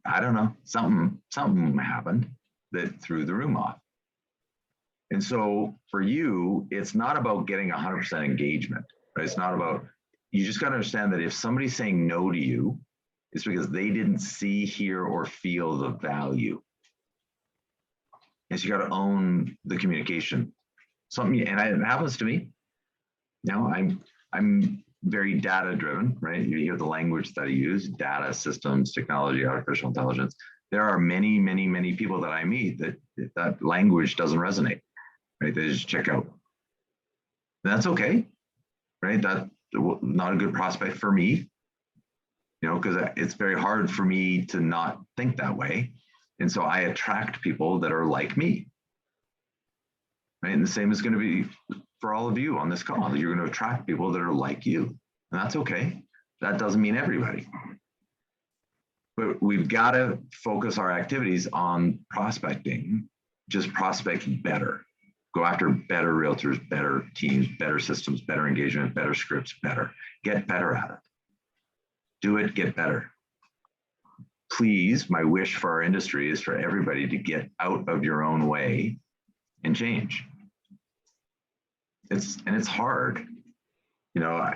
I don't know. Something happened that threw the room off. And so for you, it's not about getting 100% engagement, right? It's not about, you just got to understand that if somebody's saying no to you, it's because they didn't see, hear, or feel the value. And so you got to own the communication. And it happens to me. You know, I'm very data driven, right? You hear the language that I use: data, systems, technology, artificial intelligence. There are many, many, many people that I meet that language doesn't resonate, right? They just check out. And that's okay, right? That's not a good prospect for me, you know, because it's very hard for me to not think that way. And so I attract people that are like me, right? And the same is going to be for all of you on this call. You're going to attract people that are like you, and that's okay. That doesn't mean everybody. But we've got to focus our activities on prospecting, just prospect better. Go after better realtors, better teams, better systems, better engagement, better scripts, better. Get better at it. Do it, get better. Please, my wish for our industry is for everybody to get out of your own way and change. It's hard. You know,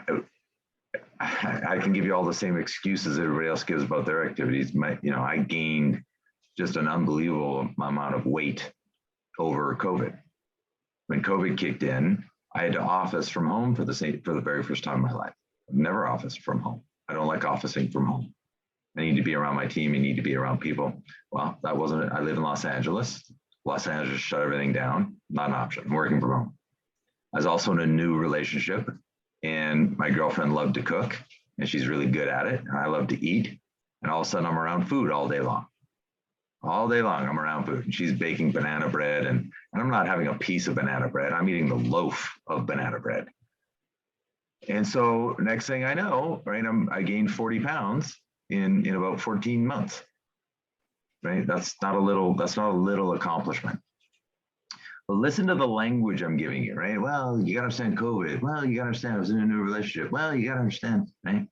I can give you all the same excuses everybody else gives about their activities. I gained just an unbelievable amount of weight over COVID. When COVID kicked in, I had to office from home for the very first time in my life. I've never officed from home. I don't like officing from home. I need to be around my team. I need to be around people. Well, that wasn't it. I live in Los Angeles. Los Angeles shut everything down. Not an option. I'm working from home. I was also in a new relationship, and my girlfriend loved to cook, and she's really good at it. And I love to eat. And all of a sudden, I'm around food all day long. All day long, I'm around food. And she's baking banana bread, and I'm not having a piece of banana bread. I'm eating the loaf of banana bread. And so next thing I know, right, I gained 40 pounds in about 14 months. Right? That's not a little accomplishment. But listen to the language I'm giving you, right? Well, you gotta understand COVID. Well, you gotta understand I was in a new relationship. Well, you gotta understand, right?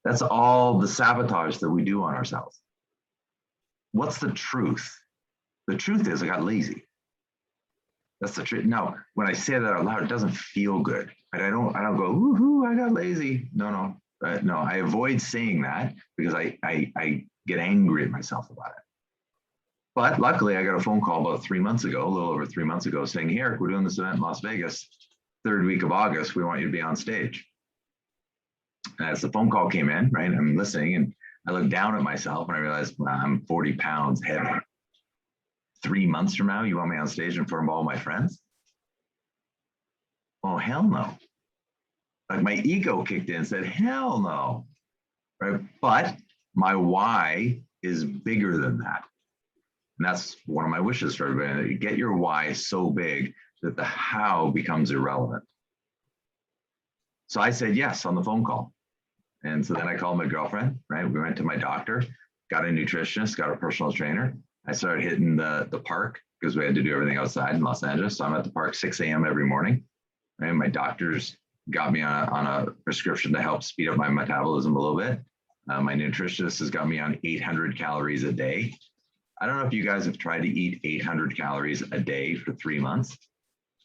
That's all the sabotage that we do on ourselves. What's the truth? The truth is I got lazy. That's the truth. Now, when I say that out loud, it doesn't feel good. Right? I don't go, woohoo, I got lazy. No. No, I avoid saying that because I get angry at myself about it. But luckily, I got a phone call about 3 months ago, a little over 3 months ago, saying, hey, Eric, we're doing this event in Las Vegas, third week of August. We want you to be on stage. And as the phone call came in, right, I'm listening, and I looked down at myself and I realized, wow, I'm 40 pounds heavy. 3 months from now, you want me on stage in front of all my friends? Oh, hell no. Like my ego kicked in and said, hell no. Right? But my why is bigger than that. And that's one of my wishes for everybody. Get your why so big that the how becomes irrelevant. So I said yes on the phone call. And so then I called my girlfriend, right? We went to my doctor, got a nutritionist, got a personal trainer. I started hitting the park because we had to do everything outside in Los Angeles. So I'm at the park 6 a.m. every morning. And my doctors got me on a prescription to help speed up my metabolism a little bit. My nutritionist has got me on 800 calories a day. I don't know if you guys have tried to eat 800 calories a day for 3 months.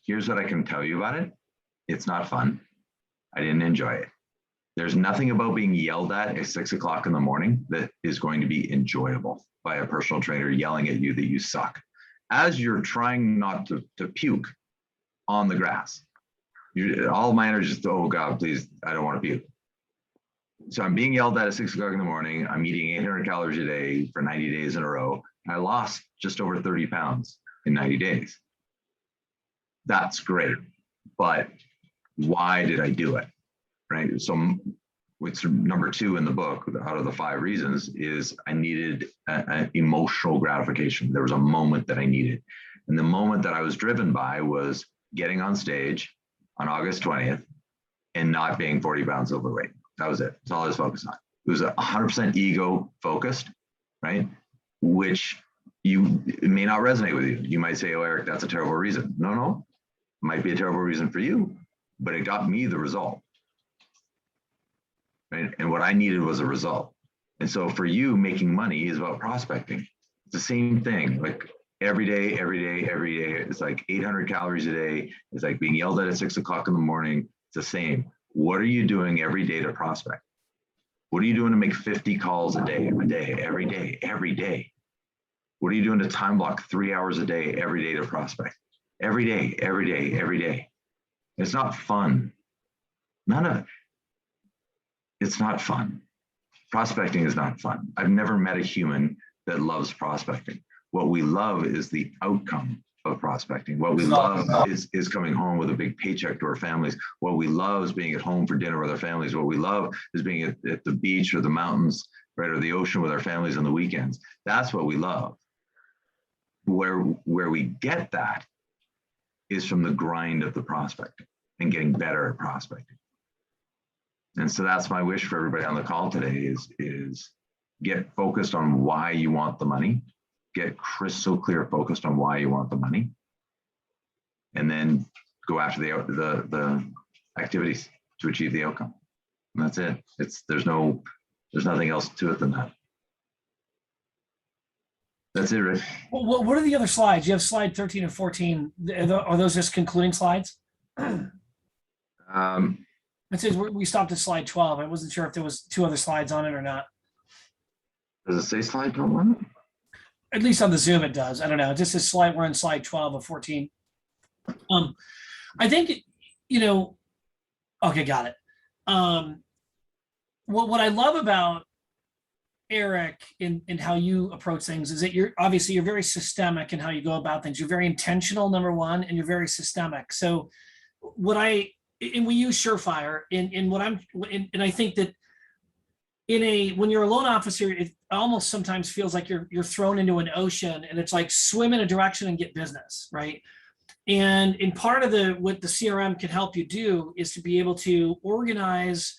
Here's what I can tell you about it. It's not fun. I didn't enjoy it. There's nothing about being yelled at 6 o'clock in the morning that is going to be enjoyable by a personal trainer yelling at you that you suck as you're trying not to puke on the grass. All of my energy is, oh God, please, I don't want to puke. So I'm being yelled at 6 o'clock in the morning. I'm eating 800 calories a day for 90 days in a row. I lost just over 30 pounds in 90 days. That's great. But why did I do it? Right? So what's number 2 in the book out of the 5 reasons is I needed an emotional gratification. There was a moment that I needed. And the moment that I was driven by was getting on stage on August 20th and not being 40 pounds overweight. That was it. That's all I was focused on. It was 100% ego focused, right? Which it may not resonate with you. You might say, oh, Eric, that's a terrible reason. No. It might be a terrible reason for you, but it got me the result. Right? And what I needed was a result. And so for you, making money is about prospecting. It's the same thing. Like every day. It's like 800 calories a day. It's like being yelled at 6 o'clock in the morning. It's the same. What are you doing every day to prospect? What are you doing to make 50 calls a day, every day? What are you doing to time block 3 hours a day, every day to prospect? Every day. It's not fun. None of it. It's not fun. Prospecting is not fun. I've never met a human that loves prospecting. What we love is the outcome of prospecting. What we love is coming home with a big paycheck to our families. What we love is being at home for dinner with our families. What we love is being at the beach or the mountains, right, or the ocean with our families on the weekends. That's what we love. Where we get that is from the grind of the prospecting and getting better at prospecting. And so that's my wish for everybody on the call today is get focused on why you want the money, get crystal clear focused on why you want the money, and then go after the activities to achieve the outcome. And that's it. There's nothing else to it than that. That's it, Rick. Well, what are the other slides? You have slide 13 and 14. Are those just concluding slides? It says we stopped at slide 12. I wasn't sure if there was 2 other slides on it or not. Does it say slide 12 on it? At least on the Zoom it does. I don't know. It just says we're on slide 12 of 14. I think, okay, got it. What I love about Eric in how you approach things is that you're very systemic in how you go about things. You're very intentional, number one, and you're very systemic. So we use Surefire and I think that when you're a loan officer, it almost sometimes feels like you're thrown into an ocean and it's like swim in a direction and get business, right? And in part of what the CRM can help you do is to be able to organize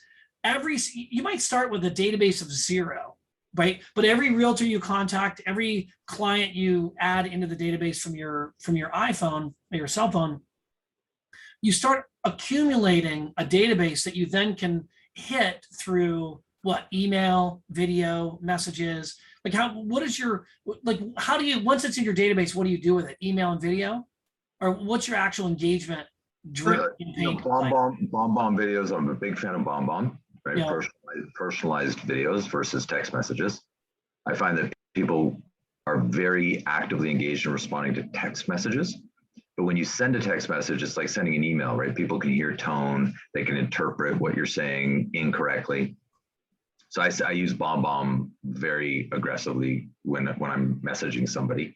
you might start with a database of 0, right? But every realtor you contact, every client you add into the database from your iPhone or your cell phone, you start accumulating a database that you then can hit through email, video, messages. Like once it's in your database, what do you do with it? Email and video? Or what's your actual engagement campaign? Bomb videos. I'm a big fan of bomb, right? Yeah. Personalized videos versus text messages. I find that people are very actively engaged in responding to text messages. But when you send a text message, it's like sending an email, right? People can hear tone, they can interpret what you're saying incorrectly. So I use BombBomb very aggressively when I'm messaging somebody.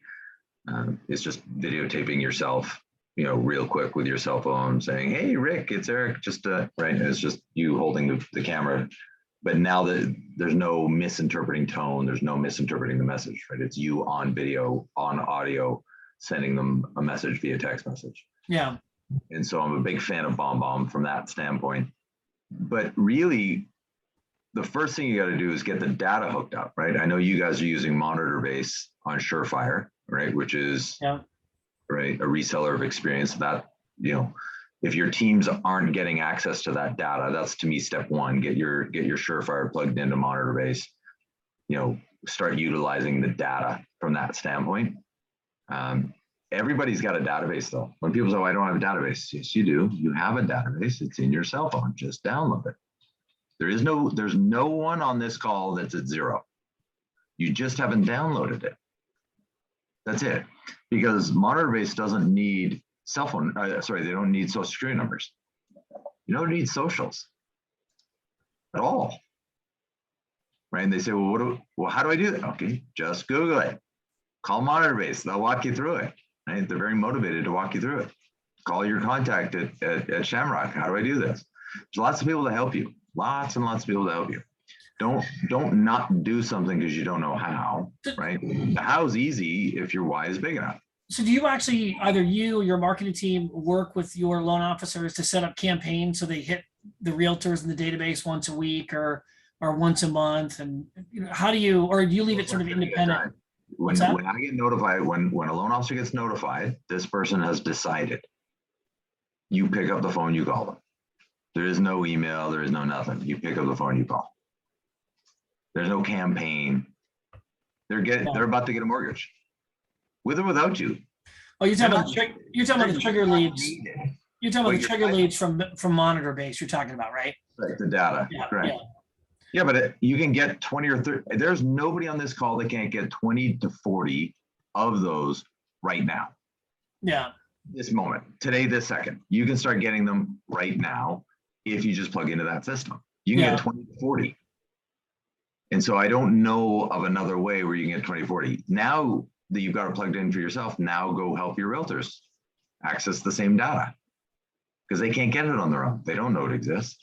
It's just videotaping yourself, real quick with your cell phone saying, "Hey, Rick, it's Eric." Just right. It's just you holding the camera. But now that there's no misinterpreting tone, there's no misinterpreting the message, right? It's you on video, on audio, sending them a message via text message. Yeah. And so I'm a big fan of BombBomb from that standpoint. But really, the first thing you got to do is get the data hooked up, right? I know you guys are using Monitor Base on Surefire, right? Which is right, a reseller of experience. That, if your teams aren't getting access to that data, that's to me step one. Get your Surefire plugged into Monitor Base. Start utilizing the data from that standpoint. Everybody's got a database though. When people say, "Oh, I don't have a database," yes, you do. You have a database. It's in your cell phone. Just download it. There's no one on this call that's at 0. You just haven't downloaded it. That's it. Because Monitor Base doesn't need cell phone. They don't need social security numbers. You don't need socials at all. Right? And they say, "Well, how do I do that?" Okay, just Google it. Call Monitor Base. They'll walk you through it. Right? They're very motivated to walk you through it. Call your contact at Shamrock. How do I do this? There's lots of people to help you. Lots and lots of people to help you. Don't not do something because you don't know how, right? The how's easy if your why is big enough. So do you actually, either you or your marketing team, work with your loan officers to set up campaigns so they hit the realtors in the database once a week or once a month? And how do you, or do you leave it sort of independent? When I get notified, when a loan officer gets notified, this person has decided. You pick up the phone, you call them. There is no email, there is no nothing. You pick up the phone, you call. There's no campaign. They're about to get a mortgage, with or without you. Oh, you're talking about the trigger leads. You're talking about the trigger leads from Monitor Base. You're talking about, right? Right, the data. Yeah, correct. Yeah, but you can get 20 or 30. There's nobody on this call that can't get 20 to 40 of those right now. Yeah. This moment, today, this second, you can start getting them right now if you just plug into that system. You can get 20 to 40. And so I don't know of another way where you can get 20 to 40. Now that you've got it plugged in for yourself, now go help your realtors access the same data because they can't get it on their own. They don't know it exists.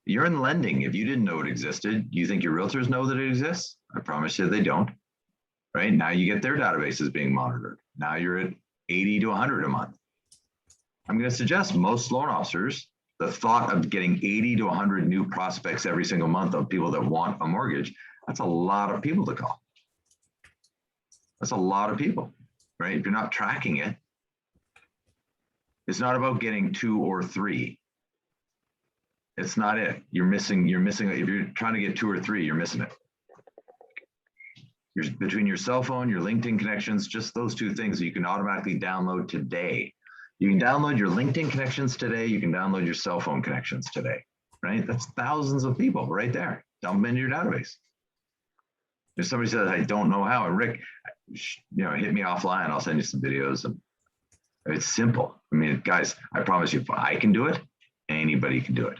You're in lending. If you didn't know it existed, you think your realtors know that it exists? I promise you they don't. Right? Now you get their databases being monitored. Now you're at 80 to 100 a month. I'm going to suggest most loan officers, the thought of getting 80 to 100 new prospects every single month of people that want a mortgage, that's a lot of people to call. That's a lot of people, right? If you're not tracking it, it's not about getting 2 or 3. It's not it. You're missing, if you're trying to get 2 or 3, you're missing it. You're between your cell phone, your LinkedIn connections, just those 2 things that you can automatically download today. You can download your LinkedIn connections today. You can download your cell phone connections today, right? That's thousands of people right there. Dump them into your database. If somebody says, "I don't know how," and Rick, hit me offline. I'll send you some videos. And it's simple. I mean, guys, I promise you, if I can do it, anybody can do it.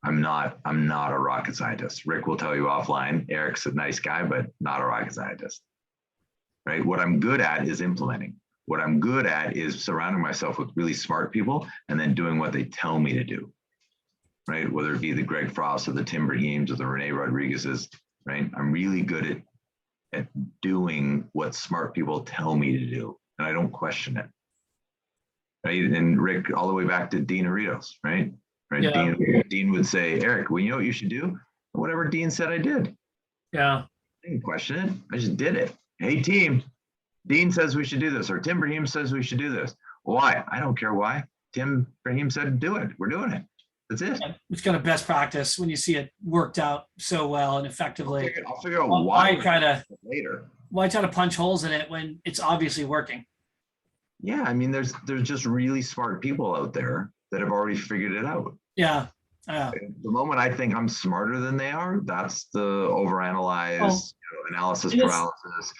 I'm not a rocket scientist. Rick will tell you offline, Eric's a nice guy, but not a rocket scientist, right? What I'm good at is implementing. What I'm good at is surrounding myself with really smart people and then doing what they tell me to do, right? Whether it be the Greg Frost or the Tim Braheems or the Rene Rodriguez's, right? I'm really good at doing what smart people tell me to do, and I don't question it, right? And Rick, all the way back to Dean Aritos, right? Right. Yeah. Dean would say, "Eric, well, you know what you should do? Whatever Dean said, I did." Yeah. I didn't question it. I just did it. "Hey, team, Dean says we should do this, or Tim Braheem says we should do this." Why? I don't care why. Tim Braheem said, "Do it." We're doing it. That's it. It's kind of best practice when you see it worked out so well and effectively. I'll figure out why try to later. Why try to punch holes in it when it's obviously working? Yeah, I mean, there's just really smart people out there that have already figured it out. Yeah. The moment I think I'm smarter than they are, that's the overanalyze, analysis paralysis.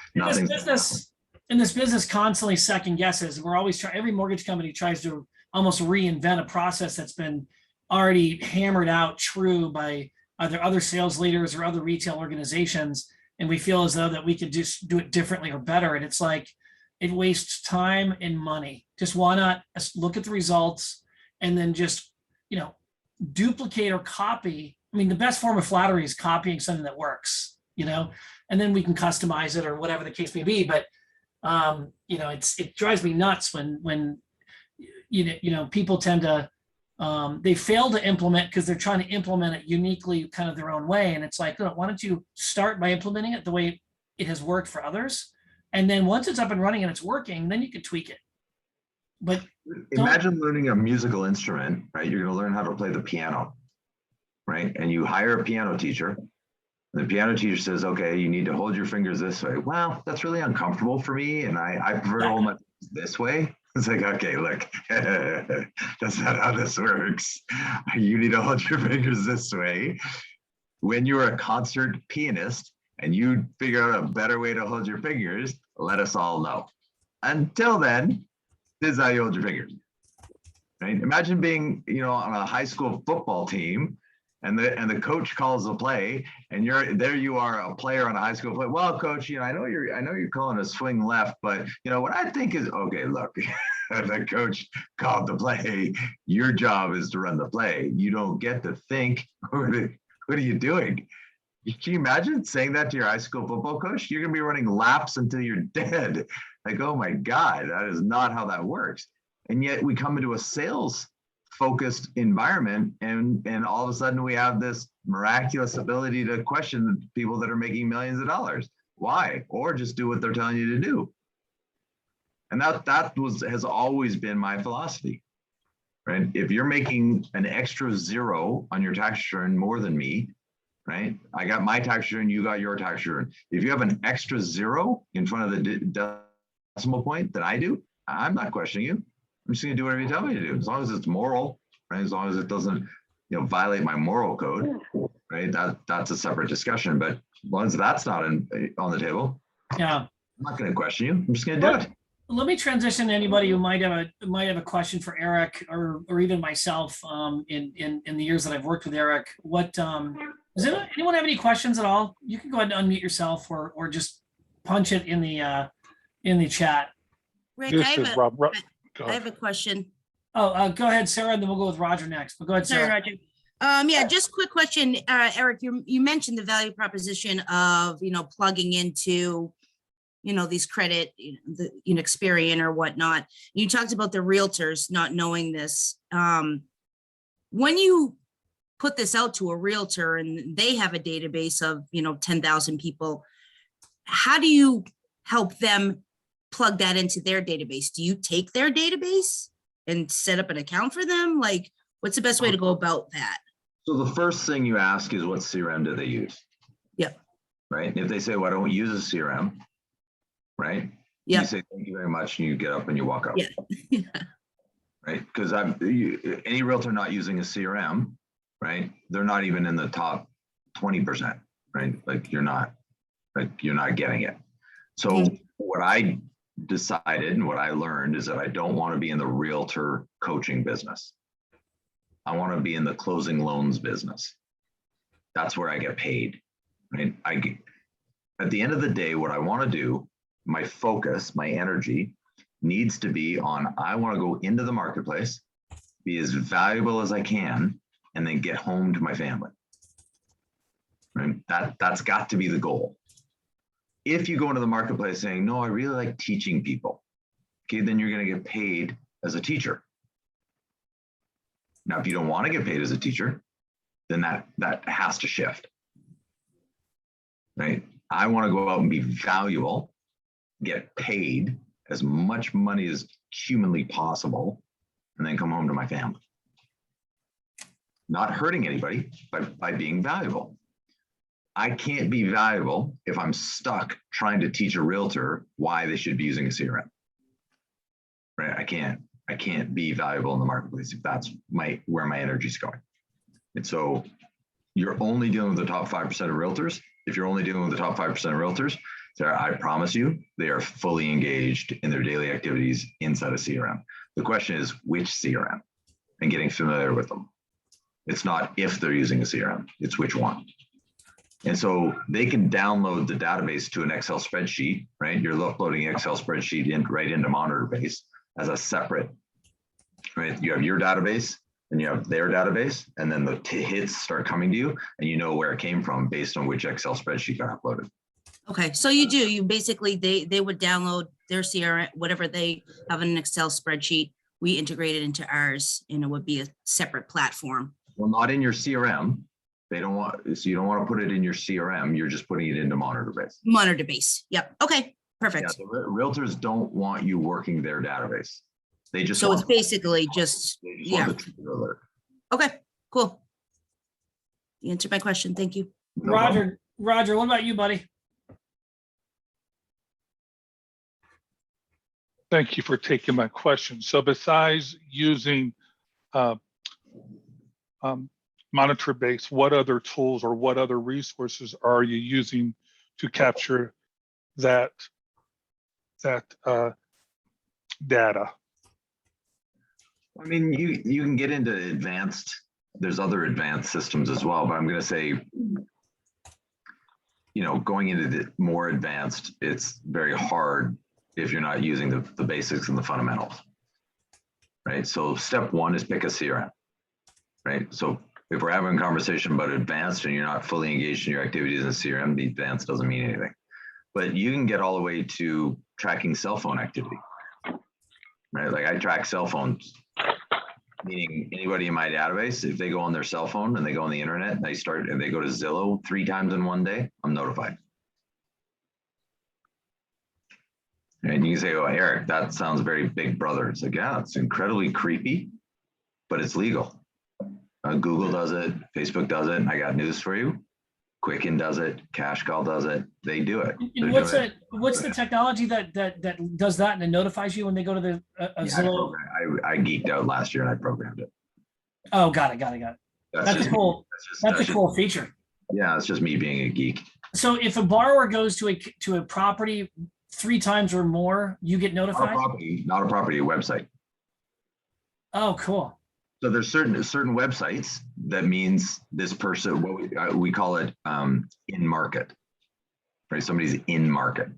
In this business, constantly second guesses. We're always every mortgage company tries to almost reinvent a process that's been already hammered out true by are there other sales leaders or other retail organizations, and we feel as though that we could just do it differently or better. And it's like, it wastes time and money. Just why not look at the results and then just, duplicate or copy. I mean, the best form of flattery is copying something that works, and then we can customize it or whatever the case may be. But, it drives me nuts when people tend to, they fail to implement because they're trying to implement it uniquely, kind of their own way. And it's like, why don't you start by implementing it the way it has worked for others? And then once it's up and running and it's working, then you can tweak it. But imagine learning a musical instrument, right? You're going to learn how to play the piano, right? And you hire a piano teacher. The piano teacher says, okay, you need to hold your fingers this way. Well, that's really uncomfortable for me. And I prefer to hold my fingers this way. It's like, okay, look, that's not how this works. You need to hold your fingers this way. When you're a concert pianist and you figure out a better way to hold your fingers, let us all know. Until then, this is how you hold your fingers. Right? Imagine being, on a high school football team, and the coach calls a play, and you are a player on a high school play. Well, coach, I know you're calling a swing left, but what I think is, okay, look, the coach called the play. Your job is to run the play. You don't get to think. What are you doing? Can you imagine saying that to your high school football coach? You're gonna be running laps until you're dead. Like, oh my God, that is not how that works. And yet we come into a sales focused environment, and all of a sudden we have this miraculous ability to question people that are making millions of dollars. Why? Or just do what they're telling you to do. And that has always been my philosophy, right? If you're making an extra zero on your tax return more than me, right? I got my tax return, you got your tax return. If you have an extra zero in front of the decimal point that I do, I'm not questioning you. I'm just going to do whatever you tell me to do, as long as it's moral, right? As long as it doesn't, violate my moral code, right? That's a separate discussion. But as long as that's not on the table, yeah, I'm not going to question you. I'm just going to do it. Let me transition to anybody who might have a question for Eric or even myself. In the years that I've worked with Eric, does anyone have any questions at all? You can go ahead and unmute yourself or just punch it in the chat. Rick, This is Rob. I have a question. Oh, go ahead, Sarah, and then we'll go with Roger next. But go ahead, Sorry, Sarah. Roger. Yeah, just quick question. Eric, you mentioned the value proposition of, plugging into, these credit, Experian or whatnot. You talked about the realtors not knowing this. When you put this out to a realtor and they have a database of, 10,000 people, how do you help them plug that into their database? Do you take their database and set up an account for them? Like, what's the best way to go about that? So the first thing you ask is, what CRM do they use? Yep. Right. And if they say, well, I don't use a CRM, right? Yep. You say, thank you very much. And you get up and you walk out. Yeah. Right. Because any realtor not using a CRM, right? They're not even in the top 20%, right? Like you're not getting it. So what I decided and what I learned is that I don't want to be in the realtor coaching business. I want to be in the closing loans business. That's where I get paid, right? At the end of the day, what I want to do, my focus, my energy needs to be on, I want to go into the marketplace, be as valuable as I can, and then get home to my family. Right? That's got to be the goal. If you go into the marketplace saying, no, I really like teaching people, okay, then you're going to get paid as a teacher. Now, if you don't want to get paid as a teacher, then that has to shift, right? I want to go out and be valuable, get paid as much money as humanly possible, and then come home to my family. Not hurting anybody, but by being valuable. I can't be valuable if I'm stuck trying to teach a realtor why they should be using a CRM. Right? I can't be valuable in the marketplace if that's where my energy is going. And so you're only dealing with the top 5% of realtors. If you're only dealing with the top 5% of realtors, Sarah, I promise you, they are fully engaged in their daily activities inside a CRM. The question is which CRM and getting familiar with them. It's not if they're using a CRM, it's which one. And so they can download the database to an Excel spreadsheet, right? You're uploading Excel spreadsheet right into Monitor Base as a separate, right? You have your database and you have their database, and then the hits start coming to you, and you know where it came from based on which Excel spreadsheet got uploaded. Okay, so you basically, they would download their CRM, whatever they have in an Excel spreadsheet, we integrate it into ours, and it would be a separate platform. Well, not in your CRM. They don't want, so you don't want to put it in your CRM. You're just putting it into Monitor Base. Monitor Base. Yep. Okay, Yeah, perfect. the realtors don't want you working their database. They just So it's want, basically just, they just yeah. want the trigger alert. Okay, cool. You answered my question. Thank you. No problem. Roger, what about you, buddy? Thank you for taking my question. So besides using Monitor Base, what other tools or what other resources are you using to capture that data? I mean, you can get into advanced, there's other advanced systems as well, but I'm going to say, going into the more advanced, it's very hard if you're not using the basics and the fundamentals, right? So step one is pick a CRM, right? So if we're having a conversation about advanced and you're not fully engaged in your activities in CRM, the advanced doesn't mean anything. But you can get all the way to tracking cell phone activity, right? Like I track cell phones, meaning anybody in my database, if they go on their cell phone and they go on the internet and they go to Zillow 3 times in one day, I'm notified. And you can say, oh, Eric, that sounds very Big Brother. It's like, yeah, it's incredibly creepy, but it's legal. Google does it, Facebook does it. And I got news for you. Quicken does it, Cash Call does it. They do it. And what's the technology that does that and it notifies you when they go to the Zillow? I geeked out last year and I programmed it. Oh, got it. That's a cool feature. Yeah, it's just me being a geek. So if a borrower goes to a property 3 times or more, you get notified? Not a property, a website. Oh, cool. So there's certain websites that means this person, what we call it in market, right? Somebody's in market.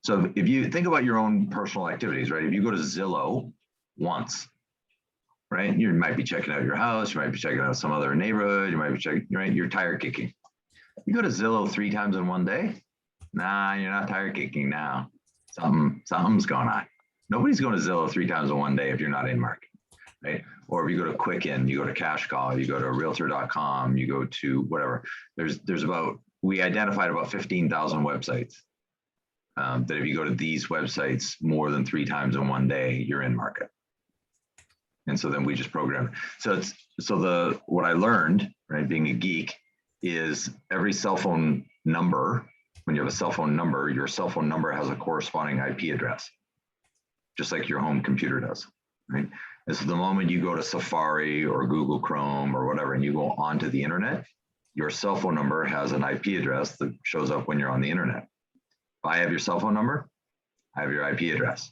So if you think about your own personal activities, right? If you go to Zillow once, right? You might be checking out your house, you might be checking out some other neighborhood, you might be checking, right? You're tire kicking. You go to Zillow 3 times in one day? Nah, you're not tire kicking now. Something's going on. Nobody's going to Zillow 3 times in one day if you're not in market, right? Or if you go to Quicken, you go to Cash Call, you go to Realtor.com, you go to whatever. We identified about 15,000 websites that if you go to these websites more than 3 times in one day, you're in market. And so then we just program. What I learned, right, being a geek, is every cell phone number, when you have a cell phone number, your cell phone number has a corresponding IP address, just like your home computer does, right? And so the moment you go to Safari or Google Chrome or whatever, and you go onto the internet, your cell phone number has an IP address that shows up when you're on the internet. If I have your cell phone number, I have your IP address.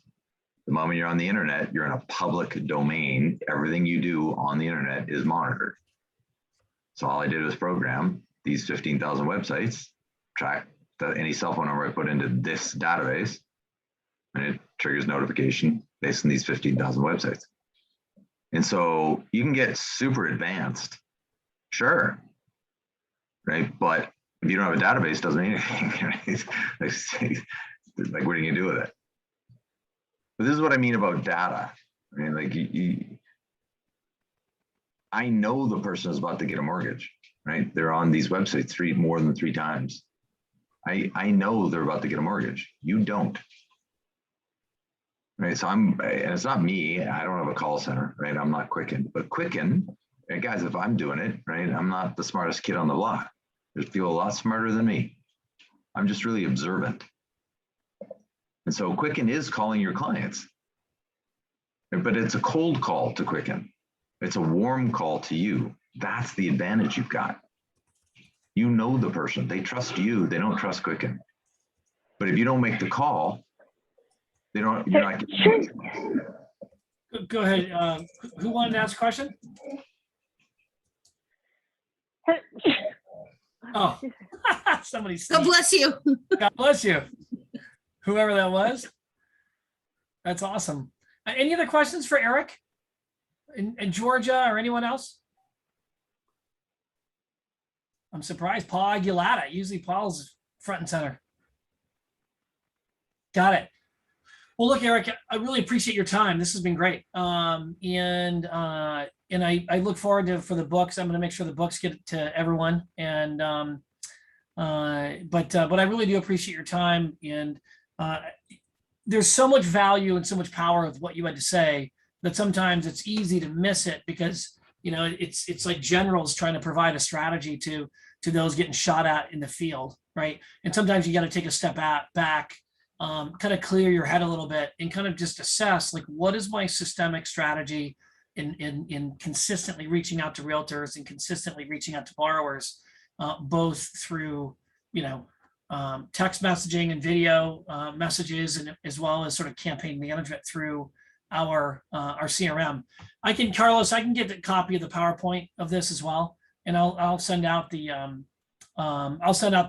The moment you're on the internet, you're in a public domain. Everything you do on the internet is monitored. So all I did was program these 15,000 websites, track any cell phone number I put into this database, and it triggers notification based on these 15,000 websites. And so you can get super advanced, sure, right? But if you don't have a database, it doesn't mean anything. Like, what are you gonna do with it? But this is what I mean about data. I mean, like I know the person is about to get a mortgage, right? They're on these websites more than 3 times. I know they're about to get a mortgage. You don't. Right, so and it's not me, I don't have a call center, right? I'm not Quicken, but Quicken, and guys, if I'm doing it, right, I'm not the smartest kid on the block. There's people a lot smarter than me. I'm just really observant. And so Quicken is calling your clients, but it's a cold call to Quicken. It's a warm call to you. That's the advantage you've got. You know the person, they trust you, they don't trust Quicken. But if you don't make the call, you're not getting. Go ahead. Who wanted to ask a question? Oh, somebody God sneezed. bless you. God bless you. Whoever that was. That's awesome. Any other questions for Eric and Georgia or anyone else? I'm surprised Paul Aguilata. Usually Paul's front and center. Got it. Well, look, Eric, I really appreciate your time. This has been great. And I look forward to for the books. I'm going to make sure the books get to everyone. And but I really do appreciate your time. And there's so much value and so much power of what you had to say that sometimes it's easy to miss it because it's like generals trying to provide a strategy to those getting shot at in the field, right? And sometimes you got to take a step back. Kind of clear your head a little bit and kind of just assess like what is my systemic strategy in consistently reaching out to realtors and consistently reaching out to borrowers, both through text messaging and video messages, and as well as sort of campaign management through our CRM. Carlos, I can get a copy of the PowerPoint of this as well, and I'll send out the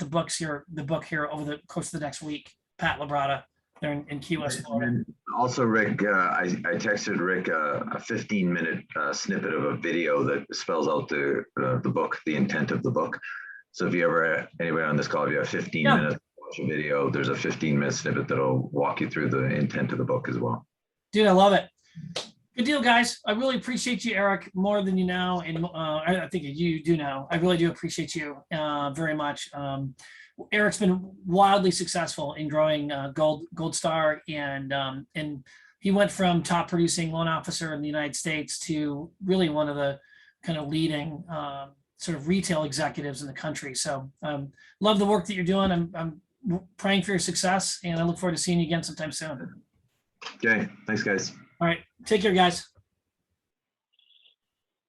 book here over the course of the next week. Pat Labrada there in Key West, Florida. Also, Rick, I texted Rick a 15-minute snippet of a video that spells out the book, the intent of the book. So if you ever, anybody on this call, if you have 15 minutes to watch a video, there's a 15-minute snippet that'll walk you through the intent of the book as well. Dude, I love it. Good deal, guys. I really appreciate you, Eric, more than you know, and I think you do know. I really do appreciate you very much. Eric's been wildly successful in growing Gold Star, and he went from top producing loan officer in the United States to really one of the kind of leading sort of retail executives in the country. So love the work that you're doing. I'm praying for your success, and I look forward to seeing you again sometime soon. Okay, thanks, guys. All right, take care, guys.